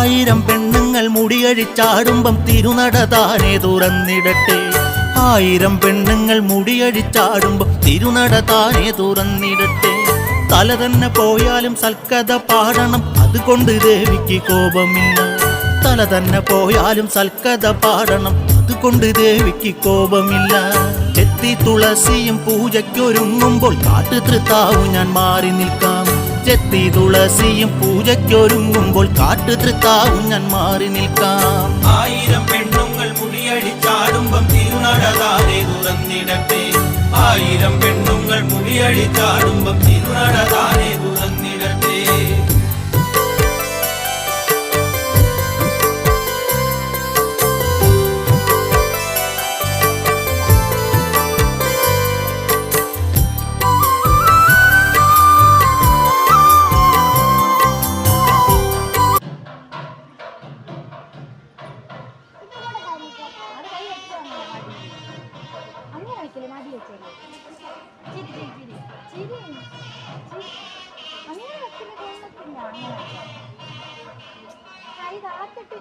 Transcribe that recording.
ആയിരം പെണ്ണുങ്ങൾ മുടിയഴിച്ചാടുമ്പം തിരുനട താനെ തുറന്നിടട്ടെ. ആയിരം പെണ്ണുങ്ങൾ മുടിയഴിച്ചാടുമ്പം തിരുനട താനെ തുറന്നിടട്ടെ. തല തന്നെ പോയാലും സൽക്കഥ പാടണം, അതുകൊണ്ട് ദേവിക്ക് കോപമില്ല. തല തന്നെ പോയാലും സൽക്കഥ പാടണം, അതുകൊണ്ട് ദേവിക്ക് കോപമില്ല. ചെത്തി തുളസിയും പൂജയ്ക്കൊരുങ്ങുമ്പോൾ കാട്ടുതൃത്താവു ഞാൻ മാറി നിൽക്കാം. ചെത്തി തുളസിയും പൂജയ്ക്കൊരുങ്ങുമ്പോൾ കാട്ടുതൃത്താവു ഞാൻ മാറി നിൽക്കാം. ആയിരം പെണ്ണുങ്ങൾ മുടിയഴിച്ചാടുമ്പം തിരുനട താനെ തുറന്നിടട്ടെ. ആയിരം പെണ്ണുങ്ങൾ മുടിയഴിച്ചാടുമ്പം തിരുനട താനെ തുറന്നിടട്ടെ. കൈ താത്തിട്ട്